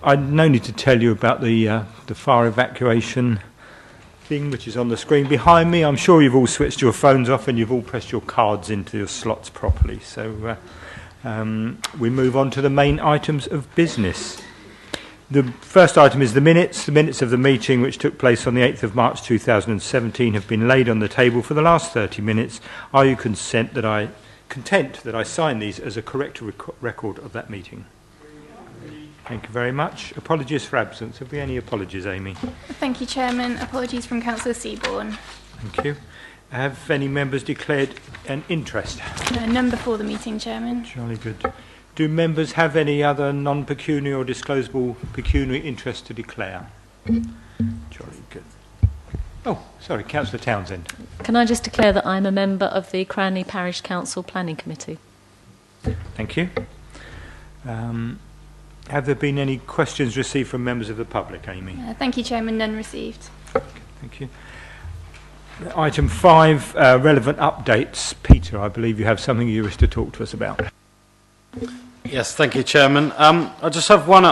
I no need to tell you about the fire evacuation thing which is on the screen behind me. I'm sure you've all switched your phones off and you've all pressed your cards into your slots properly. So we move on to the main items of business. The first item is the minutes. The minutes of the meeting which took place on the 8th of March 2017 have been laid on the table for the last 30 minutes. Are you content that I sign these as a correct record of that meeting? Thank you very much. Apologies for absence. Have we any apologies, Amy? Thank you, Chairman. Apologies from Councillor Seaborn. Thank you. Have any members declared an interest? None before the meeting, Chairman. Jolly good. Do members have any other non-pecuniary or disclosable pecuniary interest to declare? Jolly good. Oh, sorry, Councillor Townsend. Can I just declare that I'm a member of the Cranley Parish Council Planning Committee? Thank you. Have there been any questions received from members of the public, Amy? Thank you, Chairman. None received. Thank you. Item 5, relevant updates. Peter, I believe you have something you wish to talk to us about. Yes, thank you, Chairman. I just have one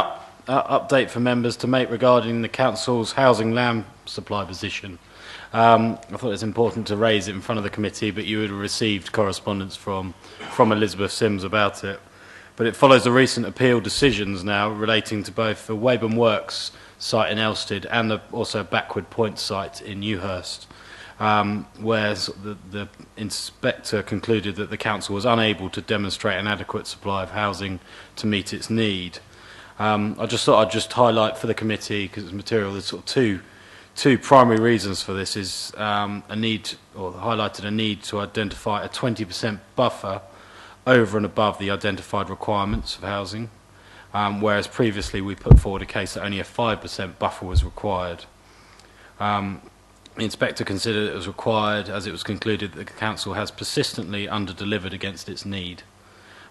update for members to make regarding the Council's housing land supply position. I thought it was important to raise it in front of the committee, but you would have received correspondence from Elizabeth Sims about it. But it follows the recent appeal decisions now relating to both the Waverley Works site in Elsted and also Backward Point site in Newhurst, where the inspector concluded that the council was unable to demonstrate an adequate supply of housing to meet its need. I just thought I'd just highlight for the committee, because it's material, there's sort of two primary reasons for this. Is highlighted a need to identify a 20% buffer over and above the identified requirements of housing, whereas previously we put forward a case that only a 5% buffer was required. The inspector considered it was required as it was concluded that the council has persistently under-delivered against its need.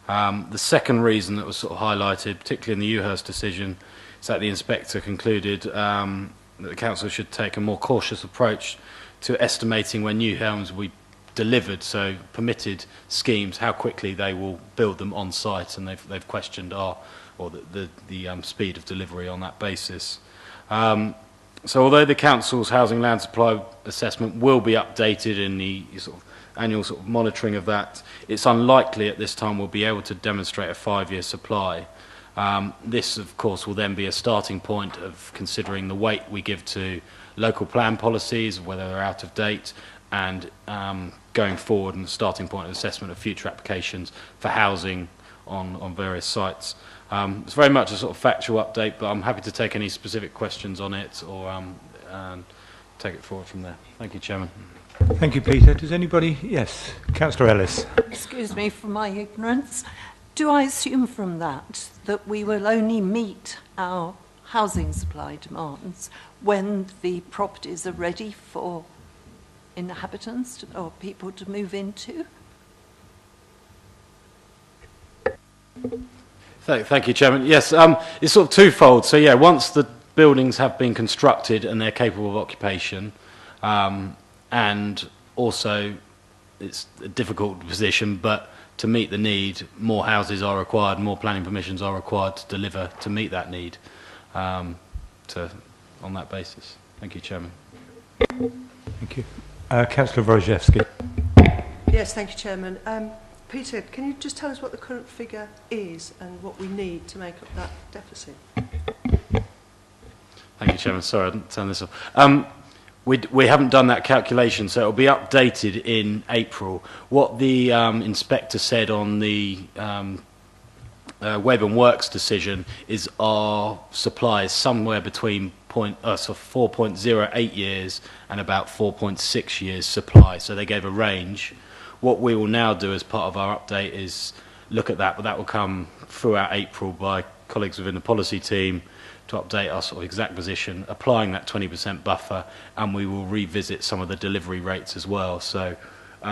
The second reason that was sort of highlighted, particularly in the Newhurst decision, is that the inspector concluded that the council should take a more cautious approach to estimating when new homes will be delivered, so permitted schemes, how quickly they will build them on site, and they've questioned the speed of delivery on that basis. So although the council's housing land supply assessment will be updated in the sort of annual sort of monitoring of that, it's unlikely at this time we'll be able to demonstrate a 5-year supply. This, of course, will then be a starting point of considering the weight we give to local plan policies, whether they're out of date, and going forward, and the starting point of assessment of future applications for housing on various sites. It's very much a sort of factual update, but I'm happy to take any specific questions on it or take it forward from there. Thank you, Chairman. Thank you, Peter. Does anybody? Yes, Councillor Ellis. Excuse me for my ignorance. Do I assume from that we will only meet our housing supply demands when the properties are ready for inhabitants or people to move into? Thank you, Chairman. Yes, it's sort of twofold. So yeah, once the buildings have been constructed and they're capable of occupation, and also it's a difficult position, but to meet the need, more houses are required, more planning permissions are required to deliver to meet that need on that basis. Thank you, Chairman. Thank you. Councillor Wojciechowski. Yes, thank you, Chairman. Peter, can you just tell us what the current figure is and what we need to make up that deficit? Thank you, Chairman. Sorry, I didn't turn this off. We haven't done that calculation, so it will be updated in April. What the inspector said on the Waverley Works decision is our supply is somewhere between 4.08 years and about 4.6 years supply. So they gave a range. What we will now do as part of our update is look at that, but that will come throughout April by colleagues within the policy team to update our sort of exact position, applying that 20% buffer, and we will revisit some of the delivery rates as well. So we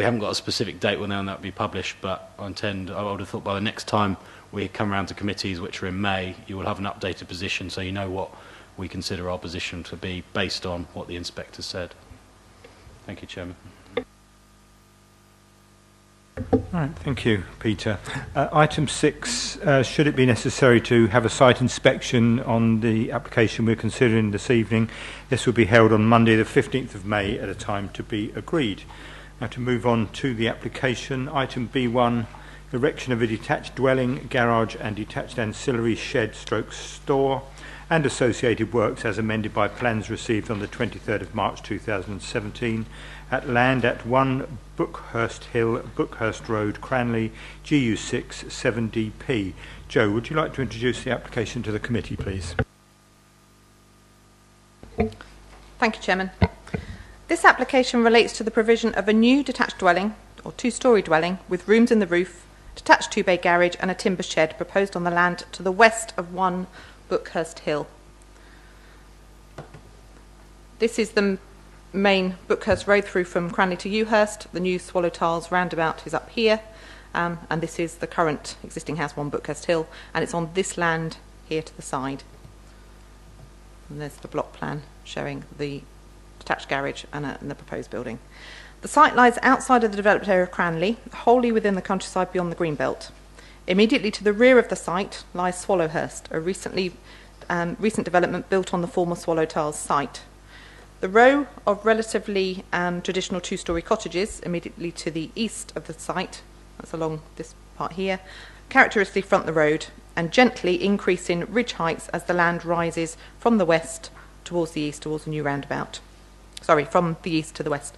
haven't got a specific date when that will be published, but I would have thought by the next time we come around to committees, which are in May, you will have an updated position, so you know what we consider our position to be based on what the inspector said. Thank you, Chairman. Right, thank you, Peter. Item 6, should it be necessary to have a site inspection on the application we're considering this evening, this will be held on Monday the 15th of May at a time to be agreed. Now to move on to the application, item B1, erection of a detached dwelling, garage and detached ancillary shed stroke store and associated works as amended by plans received on the 23rd of March 2017 at land at 1 Bookhurst Hill, Bookhurst Road, Cranley, GU6 7DP. Joe, would you like to introduce the application to the committee, please? Thank you, Chairman. This application relates to the provision of a new detached dwelling, or two-storey dwelling, with rooms in the roof, detached two-bay garage and a timber shed proposed on the land to the west of 1 Bookhurst Hill. This is the main Bookhurst road through from Cranley to Ewhurst. The new Swallow Tiles roundabout is up here, and this is the current existing house, 1 Bookhurst Hill, and it's on this land here to the side. And there's the block plan showing the detached garage and the proposed building. The site lies outside of the developed area of Cranley, wholly within the countryside beyond the Greenbelt. Immediately to the rear of the site lies Swallowhurst, a recent development built on the former Swallow Tiles site. The row of relatively traditional two-storey cottages immediately to the east of the site, that's along this part here, characteristically front the road and gently increase in ridge heights as the land rises from the west towards the east, towards the new roundabout. Sorry, from the east to the west.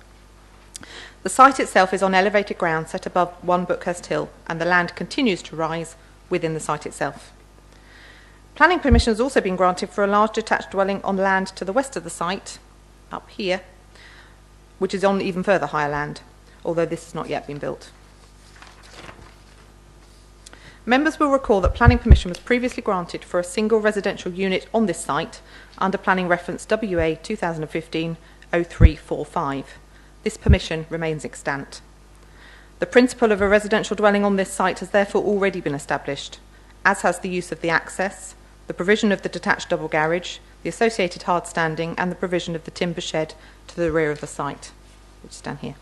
The site itself is on elevated ground set above 1 Bookhurst Hill, and the land continues to rise within the site itself. Planning permission has also been granted for a large detached dwelling on land to the west of the site, up here, which is on even further higher land, although this has not yet been built. Members will recall that planning permission was previously granted for a single residential unit on this site under planning reference WA 2015-0345. This permission remains extant. The principle of a residential dwelling on this site has therefore already been established, as has the use of the access, the provision of the detached double garage, the associated hard standing and the provision of the timber shed to the rear of the site, which is down here.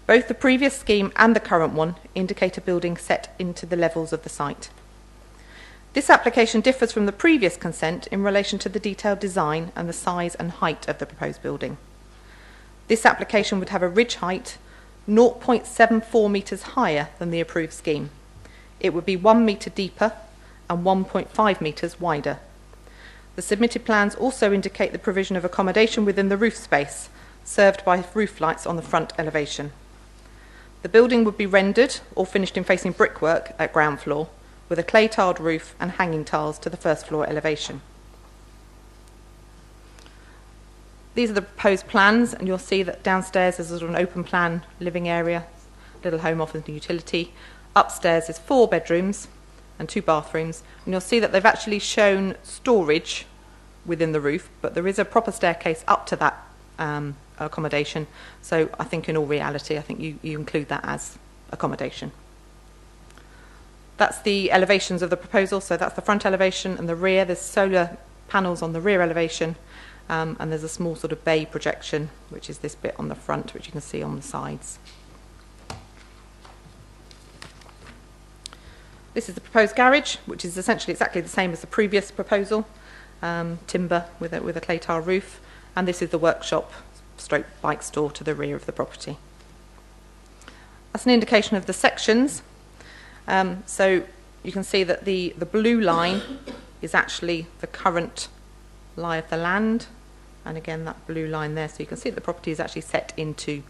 Both the previous scheme and the current one indicate a building set into the levels of the site. This application differs from the previous consent in relation to the detailed design and the size and height of the proposed building. This application would have a ridge height 0.74 metres higher than the approved scheme. It would be 1 metre deeper and 1.5 metres wider. The submitted plans also indicate the provision of accommodation within the roof space, served by roof lights on the front elevation. The building would be rendered or finished in facing brickwork at ground floor, with a clay-tiled roof and hanging tiles to the first floor elevation. These are the proposed plans, and you'll see that downstairs is an open plan living area, little home office and utility. Upstairs is 4 bedrooms and 2 bathrooms, and you'll see that they've actually shown storage within the roof, but there is a proper staircase up to that accommodation. So I think in all reality, I think you include that as accommodation. That's the elevations of the proposal. So that's the front elevation and the rear. There's solar panels on the rear elevation, and there's a small sort of bay projection, which is this bit on the front, which you can see on the sides. This is the proposed garage, which is essentially exactly the same as the previous proposal, timber with a clay tile roof, and this is the workshop stroke bike store to the rear of the property. That's an indication of the sections. So you can see that the blue line is actually the current lie of the land, and again that blue line there, so you can see that the property is actually set into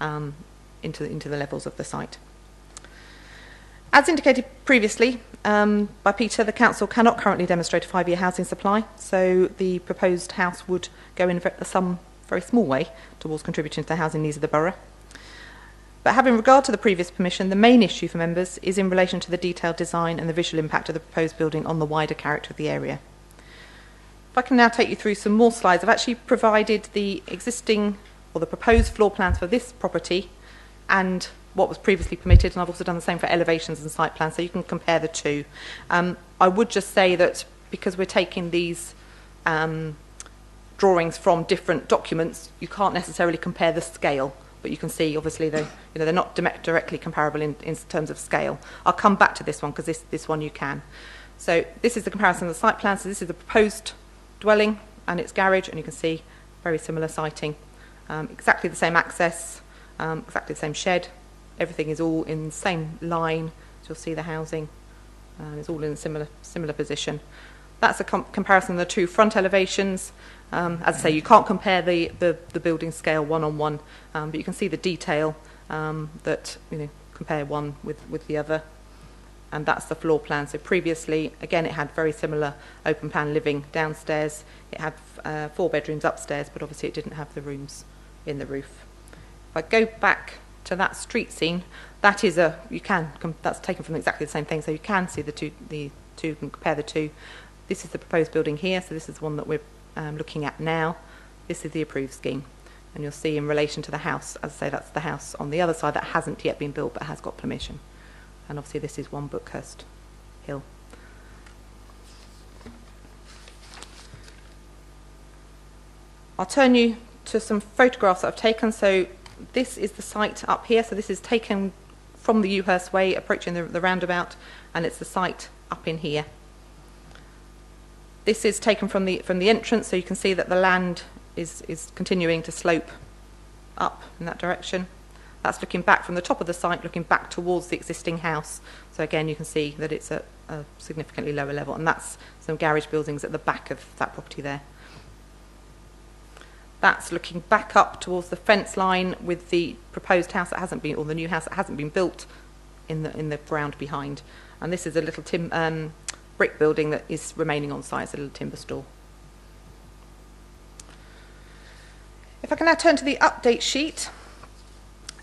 the levels of the site. As indicated previously by Peter, the council cannot currently demonstrate a 5-year housing supply, so the proposed house would go in some very small way towards contributing to the housing needs of the borough. But having regard to the previous permission, the main issue for members is in relation to the detailed design and the visual impact of the proposed building on the wider character of the area. If I can now take you through some more slides, I've actually provided the existing or the proposed floor plans for this property and what was previously permitted, and I've also done the same for elevations and site plans, so you can compare the two. I would just say that because we're taking these drawings from different documents, you can't necessarily compare the scale but you can see obviously they're not directly comparable in terms of scale. I'll come back to this one because this one you can. So this is the comparison of the site plan. So this is the proposed dwelling and its garage, and you can see very similar siting. Exactly the same access, exactly the same shed. Everything is all in the same line. So you'll see the housing. It's all in a similar position. That's a comparison of the two front elevations. As I say, you can't compare the building scale one-on-one, but you can see the detail that, compare one with the other. And that's the floor plan. So previously, again, it had very similar open plan living downstairs. It had 4 bedrooms upstairs, but obviously it didn't have the rooms in the roof. If I go back to that street scene, that is that's taken from exactly the same thing. So you can see the two, and compare the two. This is the proposed building here. So this is the one that we're looking at now. This is the approved scheme. And you'll see in relation to the house, as I say, that's the house on the other side that hasn't yet been built but has got permission. And obviously this is 1 Bookhurst Hill. I'll turn you to some photographs that I've taken. So this is the site up here. So this is taken from the Ewhurst Way, approaching the roundabout, and it's the site up in here. This is taken from the entrance, so you can see that the land is continuing to slope up in that direction. That's looking back from the top of the site, looking back towards the existing house. So again, you can see that it's at a significantly lower level, and that's some garage buildings at the back of that property there. That's looking back up towards the fence line with the proposed house that hasn't been, or the new house that hasn't been built in the ground behind. And this is a little brick building that is remaining on site. It's a little timber store. If I can now turn to the update sheet.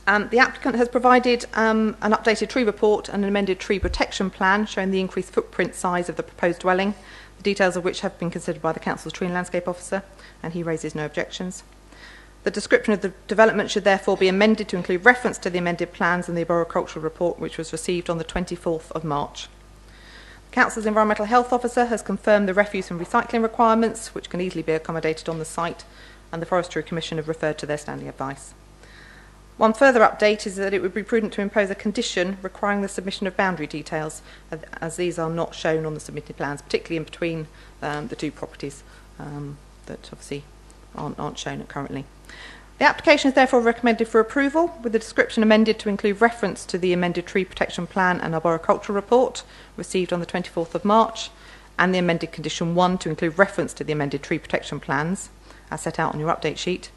The applicant has provided an updated tree report and an amended tree protection plan showing the increased footprint size of the proposed dwelling, the details of which have been considered by the Council's Tree and Landscape Officer, and he raises no objections. The description of the development should therefore be amended to include reference to the amended plans and the Borough Cultural Report, which was received on the 24th of March. The Council's Environmental Health Officer has confirmed the refuse and recycling requirements, which can easily be accommodated on the site, and the Forestry Commission have referred to their standing advice. One further update is that it would be prudent to impose a condition requiring the submission of boundary details, as these are not shown on the submitted plans, particularly in between the two properties that obviously aren't shown currently. The application is therefore recommended for approval, with the description amended to include reference to the amended tree protection plan and arboricultural report received on the 24th of March, and the amended condition 1 to include reference to the amended tree protection plans, as set out on your update sheet.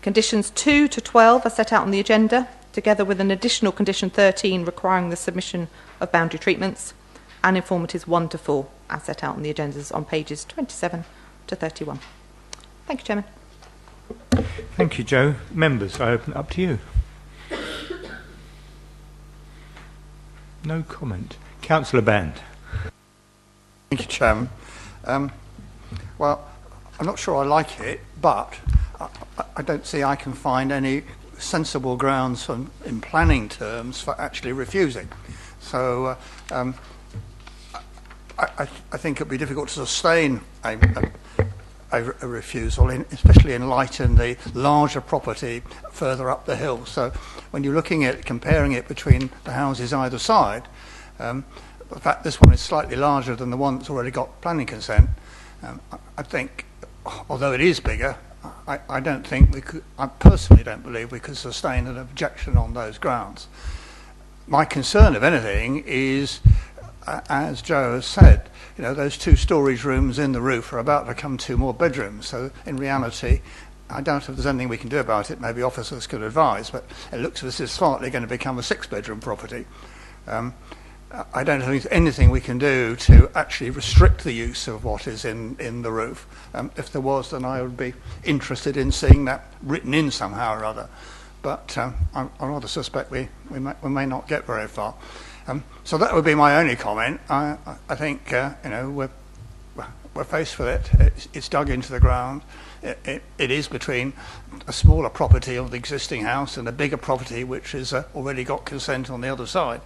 Conditions 2 to 12 are set out on the agenda, together with an additional condition 13 requiring the submission of boundary treatments, and informatives 1 to 4, as set out on the agendas on pages 27 to 31. Thank you, Chairman. Thank you, Joe. Members, I open it up to you. No comment. Councillor Band. Thank you, Chairman. Well, I'm not sure I like it, but I don't see I can find any sensible grounds in planning terms for actually refusing. So I think it would be difficult to sustain a refusal, especially in light in the larger property further up the hill. So when you're looking at comparing it between the houses either side, the fact this one is slightly larger than the one that's already got planning consent, I think, although it is bigger, I don't think we could, I personally don't believe we could sustain an objection on those grounds. My concern, if anything, is, as Joe has said, you know, those 2 storage rooms in the roof are about to become 2 more bedrooms. So in reality, I doubt if there's anything we can do about it. Maybe officers could advise, but it looks as if it's slightly going to become a 6-bedroom property. I don't think there's anything we can do to actually restrict the use of what is in the roof. If there was, then I would be interested in seeing that written in somehow or other. But I rather suspect we may not get very far. So that would be my only comment. I think you know, we're faced with it. It's dug into the ground. It is between a smaller property of the existing house and a bigger property which has already got consent on the other side.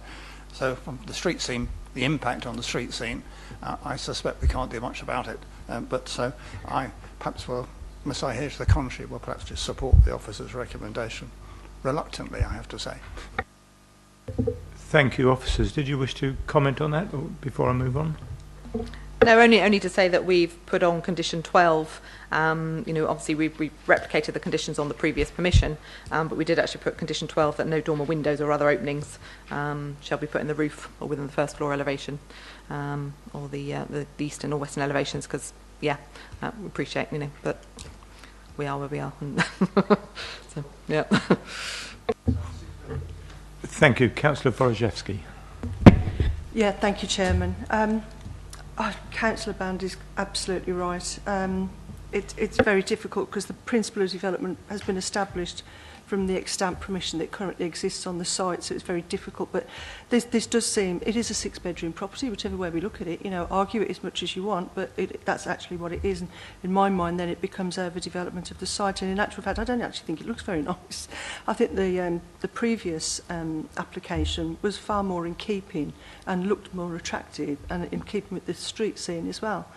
So from the street scene, the impact on the street scene, I suspect we can't do much about it. But so I perhaps will, unless I hear to the contrary, will perhaps just support the officer's recommendation. reluctantly, I have to say. Thank you, officers. Did you wish to comment on that before I move on? No, only to say that we've put on condition 12. Obviously we replicated the conditions on the previous permission, but we did actually put condition 12 that no dormer windows or other openings shall be put in the roof or within the first floor elevation, or the eastern or western elevations, because we appreciate, but we are where we are. So, yeah. Thank you. Councillor Vorojewski. Yeah, thank you, Chairman. Councillor Band is absolutely right. It's very difficult because the principle of development has been established from the extant permission that currently exists on the site, so it's very difficult. But this does seem, it is a 6-bedroom property, whichever way we look at it. Argue it as much as you want, but that's actually what it is. And in my mind, then it becomes overdevelopment of the site. And in actual fact, I don't actually think it looks very nice. I think the previous application was far more in keeping and looked more attractive and in keeping with the street scene as well.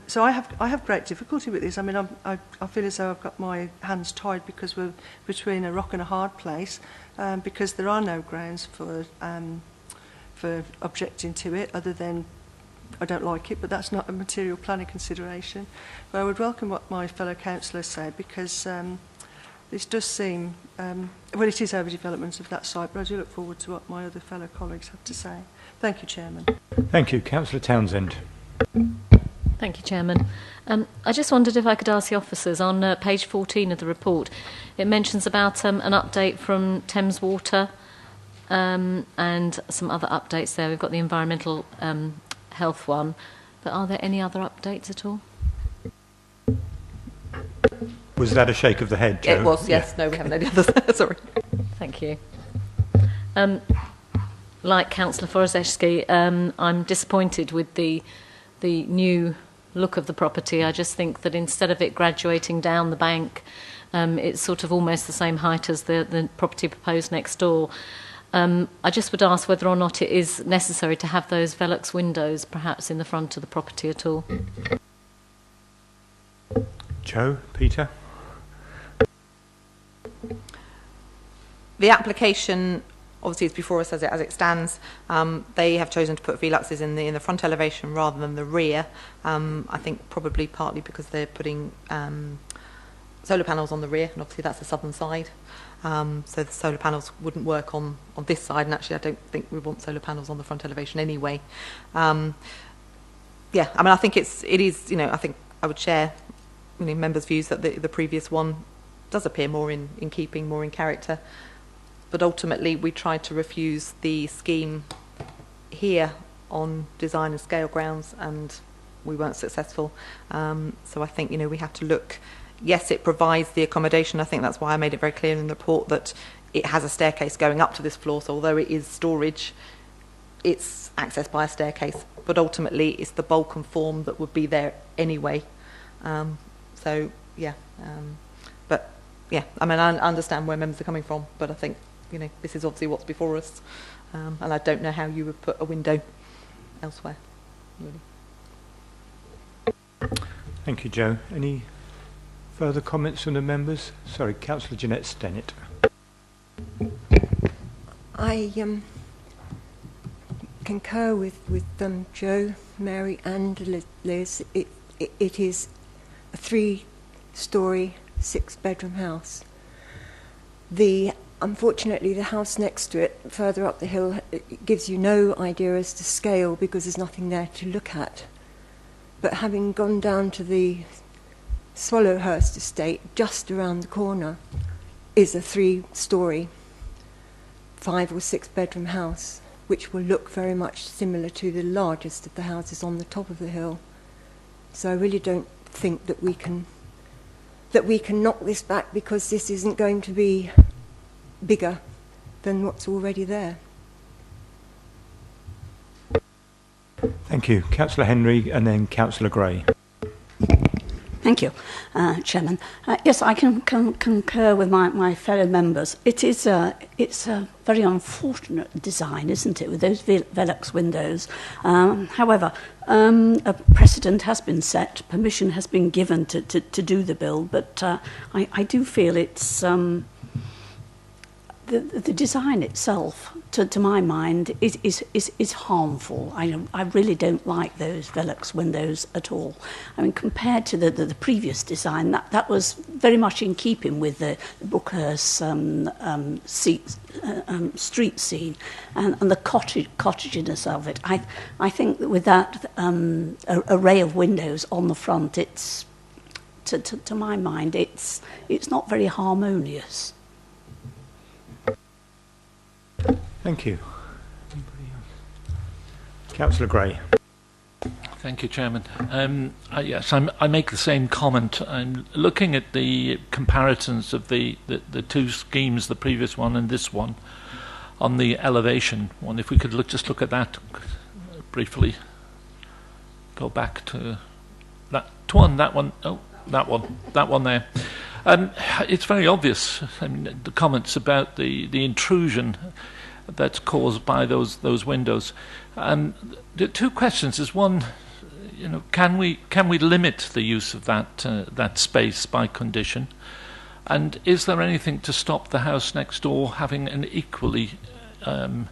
So I have great difficulty with this. I mean, I feel as though I've got my hands tied because we're between a rock and a hard place, because there are no grounds for objecting to it other than I don't like it, but that's not a material planning consideration. But I would welcome what my fellow councillor said, because this does seem, well, it is overdevelopment of that site, but I do look forward to what my other fellow colleagues have to say. Thank you, Chairman. Thank you. Councillor Townsend. Thank you, Chairman. I just wondered if I could ask the officers, on page 14 of the report, it mentions about an update from Thames Water and some other updates there. We've got the environmental health one, but are there any other updates at all? Was that a shake of the head, Jo? It was, yes. Yeah. No, we haven't any others. Sorry. Thank you. Like Councillor Vorojewski, I'm disappointed with the new look of the property. I just think that instead of it graduating down the bank, it's sort of almost the same height as the property proposed next door. I just would ask whether or not it is necessary to have those Velux windows perhaps in the front of the property at all. Jo, Peter? The application obviously is before us as it stands. They have chosen to put Veluxes in the front elevation rather than the rear. I think probably partly because they're putting solar panels on the rear, and obviously that's the southern side. So the solar panels wouldn't work on this side, and actually I don't think we want solar panels on the front elevation anyway. Yeah, I mean, I think it is, I think I would share members' views that the previous one does appear more in keeping, more in character. But ultimately, we tried to refuse the scheme here on design and scale grounds, and we weren't successful. So I think, we have to look. Yes, it provides the accommodation. I think that's why I made it very clear in the report that it has a staircase going up to this floor. So although it is storage, it's accessed by a staircase. But ultimately, it's the bulk and form that would be there anyway. So yeah, but yeah, I mean, I understand where members are coming from, but I think this is obviously what's before us, and I don't know how you would put a window elsewhere, really. Thank you, Jo. Any further comments from the members? Sorry, Councillor Jeanette Stennett. I concur with Jo, Mary and Liz. It is a 3-storey, 6-bedroom house. Unfortunately, the house next to it, further up the hill, it gives you no idea as to scale because there's nothing there to look at. But having gone down to the Swallowhurst estate, just around the corner, is a 3-storey, 5 or 6-bedroom house, which will look very much similar to the largest of the houses on the top of the hill. So I really don't think that we can knock this back, because this isn't going to be bigger than what's already there. Thank you. Councillor Henry and then Councillor Gray. Thank you, Chairman. Yes, I can concur with my fellow members. It's a very unfortunate design, isn't it, with those Velux windows. However, a precedent has been set, permission has been given to do the build, but I do feel it's the design itself, to my mind, is harmful. I really don't like those Velux windows at all. I mean, compared to the previous design, that was very much in keeping with the Brookhurst street scene and the cottaginess of it. I think that with that array of windows on the front, it's to my mind, it's not very harmonious. Thank you. Councillor Gray. Thank you, Chairman. Yes, I make the same comment. I'm looking at the comparisons of the two schemes, the previous one and this one, on the elevation one. If we could just look at that briefly. Go back to that one, that one there. It's very obvious. I mean, the comments about the intrusion that's caused by those windows. The two questions is one, can we limit the use of that space by condition, and is there anything to stop the house next door having an equally, I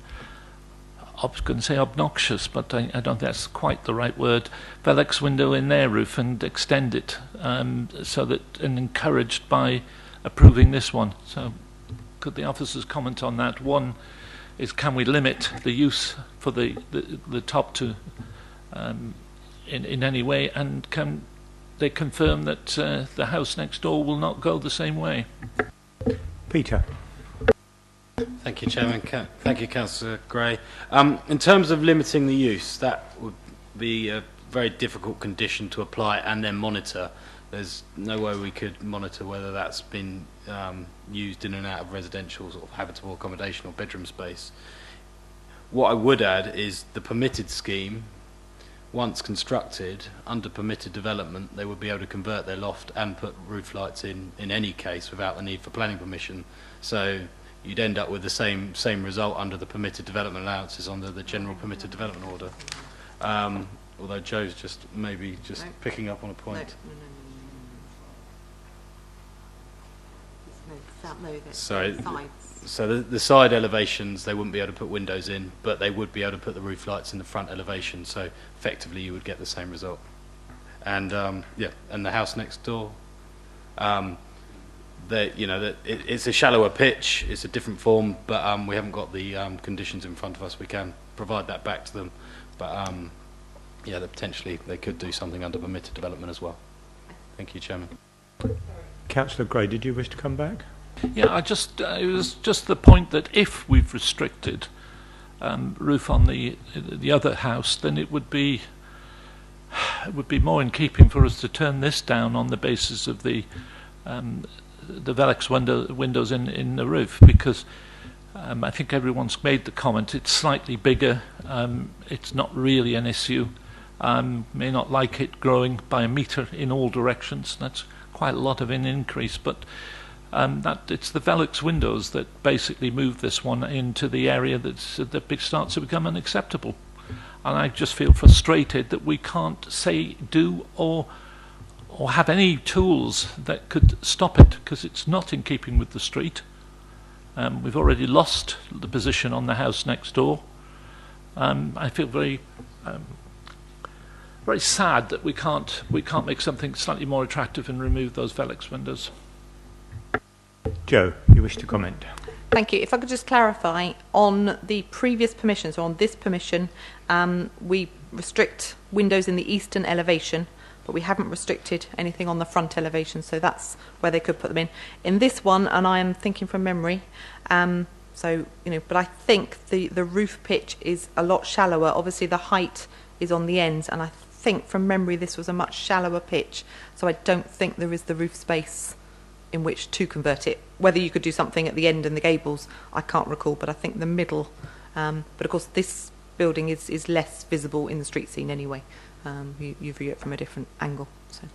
was going to say obnoxious, but I don't think that's quite the right word, Velux window in their roof and extend it so that, and encouraged by approving this one. So could the officers comment on that? One is, can we limit the use for the top to in any way, and can they confirm that the house next door will not go the same way? Peter. Thank you, Chairman. Thank you, Councillor Gray. In terms of limiting the use, that would be a very difficult condition to apply and then monitor. There's no way we could monitor whether that's been used in and out of residential sort of habitable accommodation or bedroom space. What I would add is the permitted scheme, once constructed, under permitted development, they would be able to convert their loft and put roof lights in any case without the need for planning permission. So you'd end up with the same result under the permitted development allowances under the general permitted development order. Although Joe's maybe picking up on a point. So the side elevations, they wouldn't be able to put windows in, but they would be able to put the roof lights in the front elevation. So effectively, you would get the same result. And and the house next door, it's a shallower pitch, it's a different form, but we haven't got the conditions in front of us. We can provide that back to them, but potentially they could do something under permitted development as well. Thank you, Chairman. Councillor Gray, did you wish to come back? Yeah, it was just the point that if we've restricted roof on the other house, then it would be more in keeping for us to turn this down on the basis of the Velux windows in the roof, because I think everyone's made the comment. It's slightly bigger. It's not really an issue. May not like it growing by a metre in all directions. That's quite a lot of an increase, but it's the Velux windows that basically move this one into the area that starts to become unacceptable. And I just feel frustrated that we can't say, do, or have any tools that could stop it, because it's not in keeping with the street. We've already lost the position on the house next door. I feel very sad that we can't make something slightly more attractive and remove those Velux windows. Joe, you wish to comment? Thank you. If I could just clarify, on the previous permission, so on this permission, we restrict windows in the eastern elevation, but we haven't restricted anything on the front elevation, so that's where they could put them in. In this one, and I am thinking from memory, but I think the roof pitch is a lot shallower. Obviously, the height is on the ends, and I think from memory this was a much shallower pitch, so I don't think there is the roof space in which to convert it. Whether you could do something at the end and the gables, I can't recall, but I think the middle, but of course this building is less visible in the street scene anyway. You view it from a different angle. So.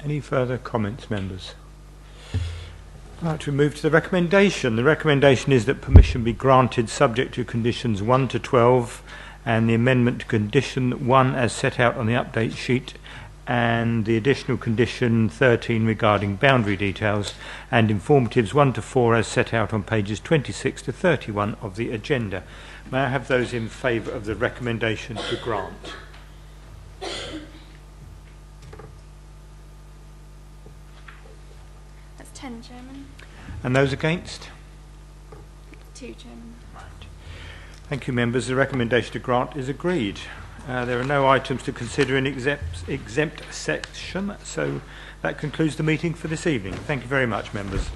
Any further comments, members? Right, we move to the recommendation. The recommendation is that permission be granted subject to conditions 1 to 12 and the amendment to condition 1 as set out on the update sheet and the additional condition 13 regarding boundary details, and informatives 1 to 4 as set out on pages 26 to 31 of the agenda. May I have those in favour of the recommendation to grant? That's 10, Chairman. And those against? 2, Chairman. Right. Thank you, members. The recommendation to grant is agreed. There are no items to consider in exempt section, so that concludes the meeting for this evening. Thank you very much, members.